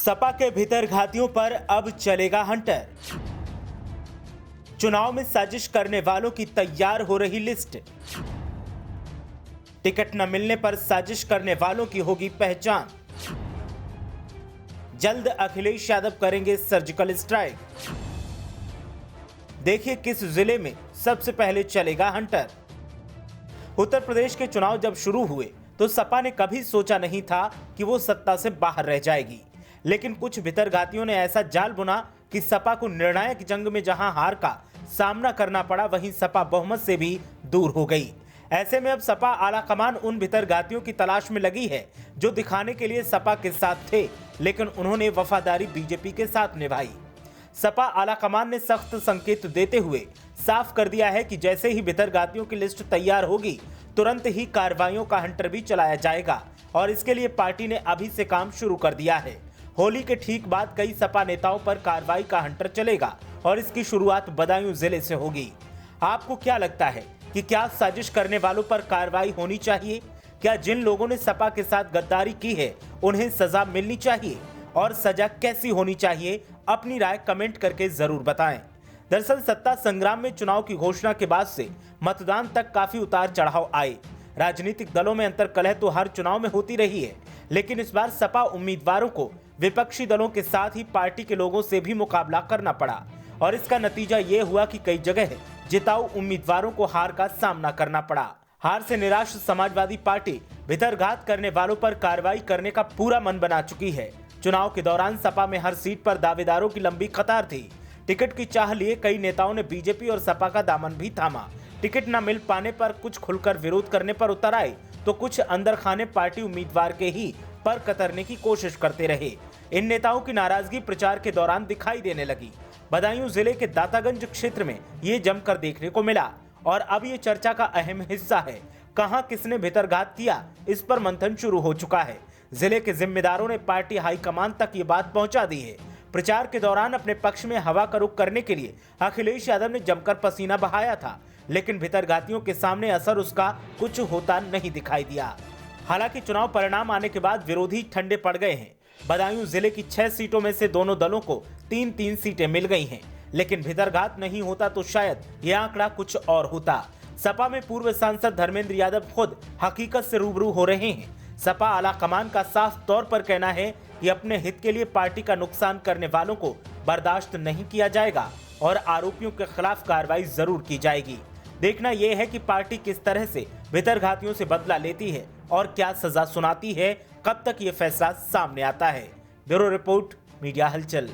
सपा के भीतरघातियों पर अब चलेगा हंटर। चुनाव में साजिश करने वालों की तैयार हो रही लिस्ट। टिकट न मिलने पर साजिश करने वालों की होगी पहचान। जल्द अखिलेश यादव करेंगे सर्जिकल स्ट्राइक। देखिए किस जिले में सबसे पहले चलेगा हंटर। उत्तर प्रदेश के चुनाव जब शुरू हुए तो सपा ने कभी सोचा नहीं था कि वो सत्ता से बाहर रह जाएगी, लेकिन कुछ भीतरघातियों ने ऐसा जाल बुना कि सपा को निर्णायक जंग में जहां हार का सामना करना पड़ा, वहीं सपा बहुमत से भी दूर हो गई। ऐसे में अब सपा आलाकमान उन भीतरघातियों की तलाश में लगी है जो दिखाने के लिए सपा के साथ थे, लेकिन उन्होंने वफादारी बीजेपी के साथ निभाई। सपा आलाकमान ने सख्त संकेत देते हुए साफ कर दिया है कि जैसे ही भीतरघातियों की लिस्ट तैयार होगी, तुरंत ही कार्रवाइयों का हंटर भी चलाया जाएगा और इसके लिए पार्टी ने अभी से काम शुरू कर दिया है। होली के ठीक बाद कई सपा नेताओं पर कार्रवाई का हंटर चलेगा और इसकी शुरुआत बदायूं जिले से होगी। आपको क्या लगता है कि क्या साजिश करने वालों पर कार्रवाई होनी चाहिए? क्या जिन लोगों ने सपा के साथ गद्दारी की है उन्हें सजा मिलनी चाहिए और सजा कैसी होनी चाहिए? अपनी राय कमेंट करके जरूर बताएं। दरअसल सत्ता संग्राम में चुनाव की घोषणा के बाद से मतदान तक काफी उतार चढ़ाव आए। राजनीतिक दलों में अंतर्कलह तो हर चुनाव में होती रही है, लेकिन इस बार सपा उम्मीदवारों को विपक्षी दलों के साथ ही पार्टी के लोगों से भी मुकाबला करना पड़ा और इसका नतीजा ये हुआ कि कई जगह जिताऊ उम्मीदवारों को हार का सामना करना पड़ा। हार से निराश समाजवादी पार्टी भीतरघात करने वालों पर कार्रवाई करने का पूरा मन बना चुकी है। चुनाव के दौरान सपा में हर सीट पर दावेदारों की लंबी कतार थी। टिकट की चाह लिए कई नेताओं ने बीजेपी और सपा का दामन भी थामा। टिकट न मिल पाने पर कुछ खुलकर विरोध करने पर उतर आए तो कुछ अंदर खाने पार्टी उम्मीदवार के ही पर कतरने की कोशिश करते रहे। इन नेताओं की नाराजगी प्रचार के दौरान दिखाई देने लगी। बदायूं जिले के दातागंज क्षेत्र में ये जमकर देखने को मिला और अब ये चर्चा का अहम हिस्सा है। कहां किसने भीतरघात किया, इस पर मंथन शुरू हो चुका है। जिले के जिम्मेदारों ने पार्टी हाईकमान तक ये बात पहुंचा दी है। प्रचार के दौरान अपने पक्ष में हवा का रुख करने के लिए अखिलेश यादव ने जमकर पसीना बहाया था, लेकिन भीतरघातियों के सामने असर उसका कुछ होता नहीं दिखाई दिया। हालांकि चुनाव परिणाम आने के बाद विरोधी ठंडे पड़ गए हैं। बदायूं जिले की 6 सीटों में से दोनों दलों को 3-3 सीटें मिल गई हैं, लेकिन भीतरघात नहीं होता तो शायद यह आंकड़ा कुछ और होता। सपा में पूर्व सांसद धर्मेंद्र यादव खुद हकीकत से रूबरू हो रहे हैं। सपा आलाकमान का साफ तौर पर कहना है कि अपने हित के लिए पार्टी का नुकसान करने वालों को बर्दाश्त नहीं किया जाएगा और आरोपियों के खिलाफ कार्रवाई जरूर की जाएगी। देखना यह है कि पार्टी किस तरह से भीतरघातियों से बदला लेती है और क्या सजा सुनाती है। कब तक ये फैसला सामने आता है। ब्यूरो रिपोर्ट, मीडिया हलचल।